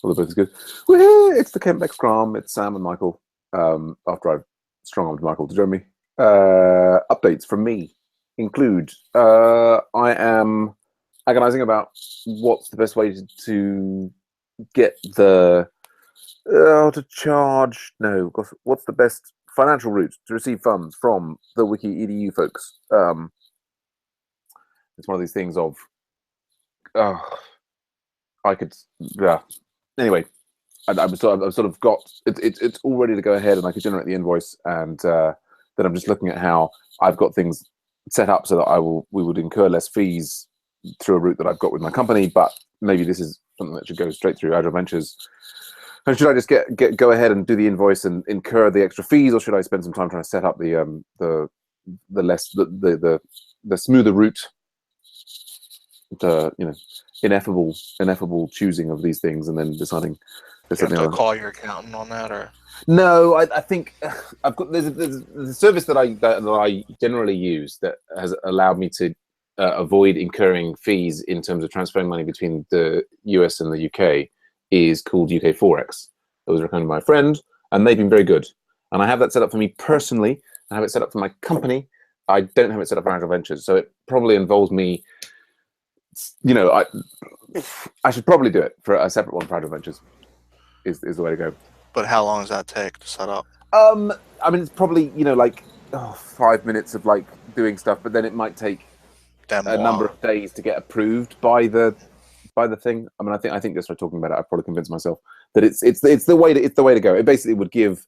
All the both is good. Well, it's the Kent Beck Scrum. It's Sam and Michael. After I've strong-armed Michael to join me. Updates from me include I am agonizing about what's the best way to get the to charge. No, what's the best financial route to receive funds from the Wiki EDU folks? It's one of these things of I could, yeah. Anyway, I've sort of got it's all ready to go ahead, and I could generate the invoice, and then I'm just looking at how I've got things set up so that we would incur less fees through a route that I've got with my company. But maybe this is something that should go straight through Agile Ventures. And should I just go ahead and do the invoice and incur the extra fees, or should I spend some time trying to set up the smoother route? To, ineffable choosing of these things, and then deciding. You have to call your accountant on that, or no? I think I've got there's a service that I generally use that has allowed me to avoid incurring fees in terms of transferring money between the US and the UK is called UK Forex. It was recommended by a friend, and they've been very good. And I have that set up for me personally. I have it set up for my company. I don't have it set up for Agile Ventures, so it probably involves me. I should probably do it for a separate one for Agile Ventures. Is the way to go. But how long does that take to set up? I mean, it's probably 5 minutes of doing stuff, but then it might take a number of days to get approved by the thing. I mean, I think just by talking about it, I've probably convinced myself that it's the way to go. It basically would give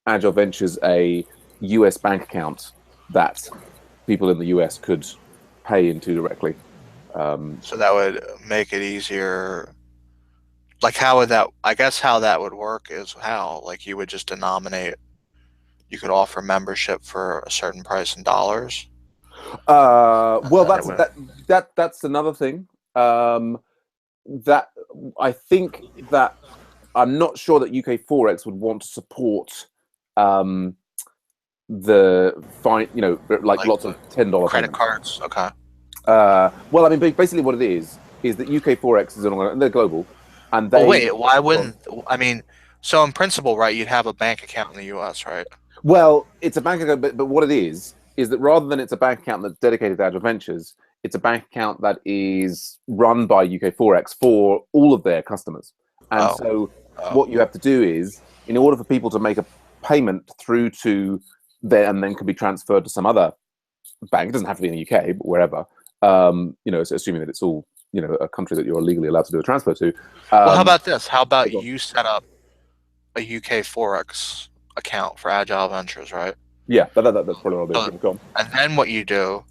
Agile Ventures a US bank account that people in the US could pay into directly. So that would make it easier. How would that? I guess how that would work is you would just denominate. You could offer membership for a certain price in dollars. Well, that's another thing. That I think that I'm not sure that UK Forex would want to support the fine. Lots of $10 credit cards. Okay. Well, I mean, basically what it is that UK Forex is they're global, and they. Well, wait, why wouldn't? I mean, so in principle, right? You'd have a bank account in the US, right? Well, it's a bank account, but what it is that rather than it's a bank account that's dedicated to Agile Ventures, it's a bank account that is run by UK Forex for all of their customers. And what you have to do is, in order for people to make a payment through to there and then can be transferred to some other bank, it doesn't have to be in the UK, but wherever. Assuming that it's all a country that you're legally allowed to do a transfer to. Well, how about this? How about you set up a UK Forex account for Agile Ventures, right? Yeah, that's probably what I'll do. And then what you do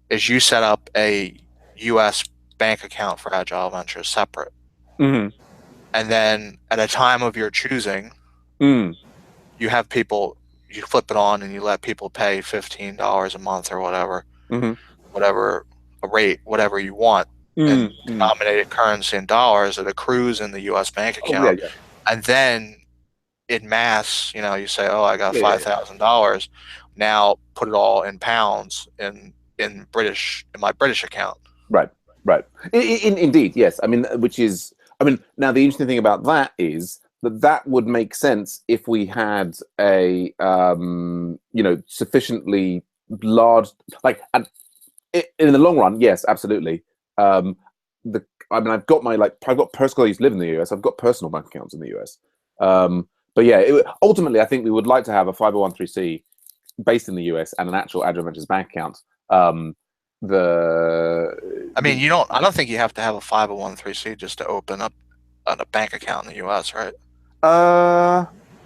is you set up a US bank account for Agile Ventures separate. Mm-hmm. And then at a time of your choosing, you have people, you flip it on and you let people pay $15 a month or whatever, whatever a rate, whatever you want, and denominated currency in dollars. It accrues in the U.S. bank account, and then in mass, you say, "Oh, I got $5,000. Now put it all in pounds in my British account." Right. Indeed, yes. I mean, now the interesting thing about that is that would make sense if we had a sufficiently large in the long run. Yes, absolutely. I've got personal. I used to live in the US. I've got personal bank accounts in the US. But yeah, ultimately, I think we would like to have a 501(c) based in the US and an actual Agile Ventures bank account. I don't think you have to have a 501(c) just to open up a bank account in the US, right?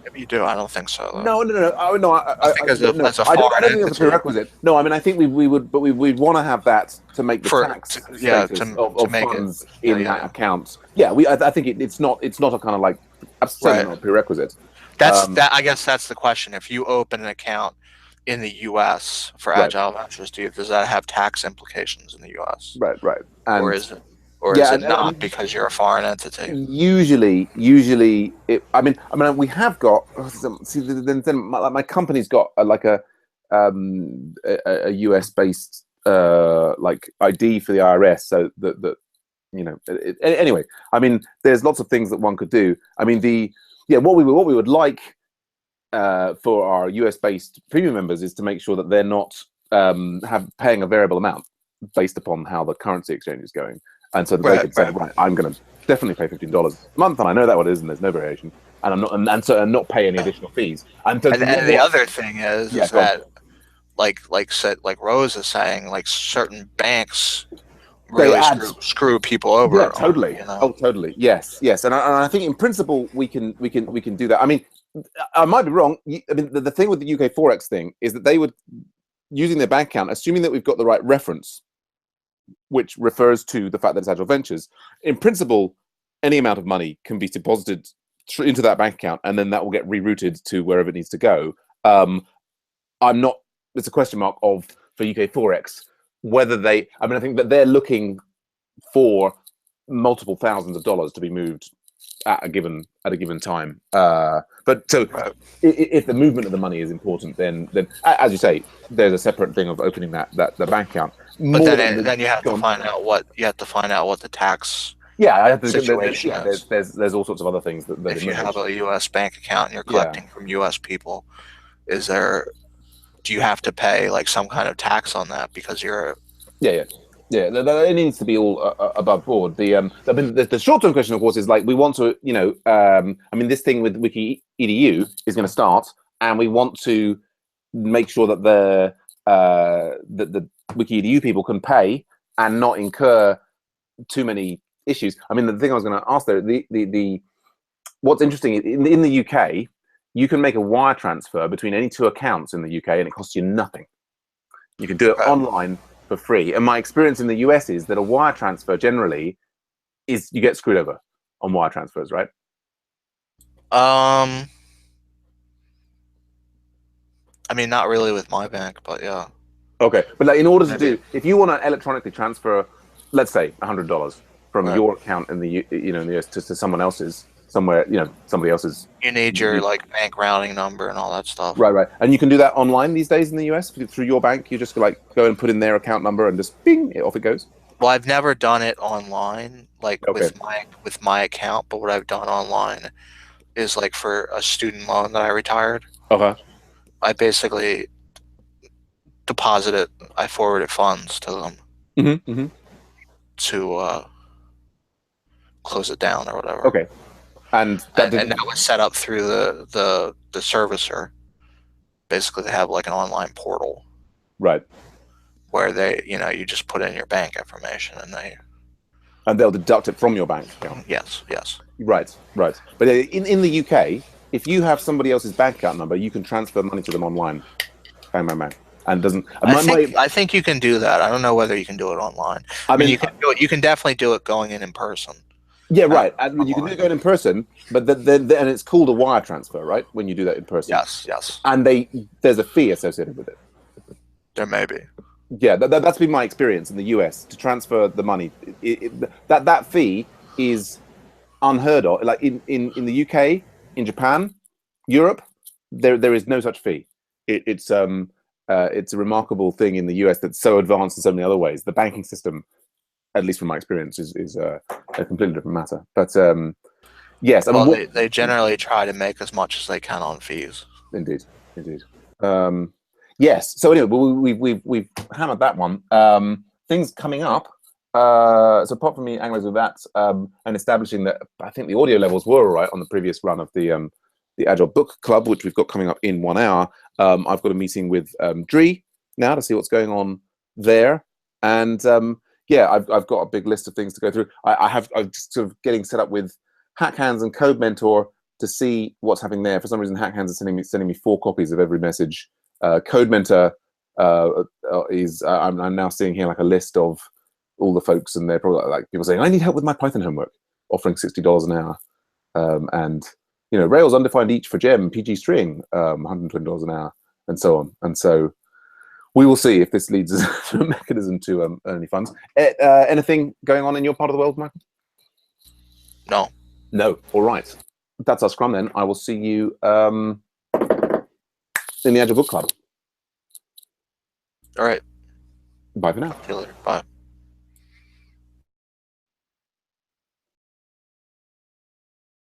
Maybe you do. I don't think so. Though. No. I think that's a foreign entity. I don't think it's a prerequisite. No, I mean, I think we would, but we'd want to have that to make the tax of make funds in that account. Yeah, I think it's not a kind of absolutely not a prerequisite. I guess that's the question. If you open an account in the U.S. for Agile Ventures, does that have tax implications in the U.S.? Right. Or is it? Or is it not because you're a foreign entity? Usually, we have got. Then my company's got a US based ID for the IRS, so that Anyway, I mean, there's lots of things that one could do. I mean, what we would like for our US-based premium members is to make sure that they're not paying a variable amount based upon how the currency exchange is going, and so that they could say, right, I'm going to definitely pay $15 a month, and I know that what it is, and there's no variation, and I'm not, and not pay any additional fees. And the other thing is that, like Rose is saying, like certain banks really screw people over. Yeah, totally. Oh, totally. Yes, and I think in principle we can do that. I mean, I might be wrong. I mean, the thing with the UK Forex thing is that they would, using their bank account, assuming that we've got the right reference, which refers to the fact that it's Agile Ventures, in principle, any amount of money can be deposited into that bank account, and then that will get rerouted to wherever it needs to go. It's a question mark for UK Forex whether they. I mean, I think that they're looking for multiple thousands of dollars to be moved at a given time. But so if the movement of the money is important, then as you say, there's a separate thing of opening the bank account. But then you have to find out what the tax situation is. There's all sorts of other things that if you have a U.S. bank account and you're collecting from U.S. people, do you have to pay like some kind of tax on that because you're it needs to be all above board. The short-term question, of course, is like we want to, I mean, this thing with Wiki EDU is going to start, and we want to make sure that the Wiki EDU people can pay and not incur too many issues. I mean, the thing I was going to ask there, what's interesting in the UK, you can make a wire transfer between any two accounts in the UK, and it costs you nothing. You can do it online for free. And my experience in the US is that a wire transfer generally is you get screwed over on wire transfers, right? I mean, not really with my bank, but yeah. Okay, but like in order to do, if you want to electronically transfer, let's say $100 from your account in the in the US to someone else's somewhere, somebody else's. You need your like bank routing number and all that stuff. Right. And you can do that online these days in the US through your bank. You just like go and put in their account number and just bing, off it goes. Well, I've never done it online, like with my account. But what I've done online is like for a student loan that I retired. Okay. I basically I forwarded funds to them to close it down or whatever. Okay. And that was set up through the servicer. Basically, they have like an online portal, right, where they you just put in your bank information and they'll deduct it from your bank account. Yes. Right. But in the UK, if you have somebody else's bank account number, you can transfer money to them online. Bang. And doesn't. I think you can do that. I don't know whether you can do it online. I mean, you can do it. You can definitely do it going in person. Yeah, right. And you can do it going in person, but then it's called a wire transfer, right? When you do that in person. Yes. And there's a fee associated with it. There may be. Yeah, that's been my experience in the US to transfer the money. That fee is unheard of. Like in the UK, in Japan, Europe, there is no such fee. It's a remarkable thing in the US that's so advanced in so many other ways. The banking system, at least from my experience, is a completely different matter. But yes, they generally try to make as much as they can on fees. Indeed. Yes. So anyway, we've hammered that one. Things coming up. So apart from me angling with that and establishing that, I think the audio levels were all right on the previous run of the Agile Book Club, which we've got coming up in 1 hour. I've got a meeting with Dree now to see what's going on there, and I've got a big list of things to go through. I'm just sort of getting set up with Hackhands and Code Mentor to see what's happening there. For some reason, Hackhands is sending me 4 copies of every message. Code Mentor is I'm now seeing here like a list of all the folks, and they're probably like people saying, "I need help with my Python homework," offering $60 an hour, and Rails undefined each for gem PG string, $120 an hour, and so on. And so we will see if this leads us to a mechanism to earn any funds. Anything going on in your part of the world, Michael? No. All right. That's our Scrum then. I will see you in the Agile Book Club. All right. Bye for now. See you later. Bye.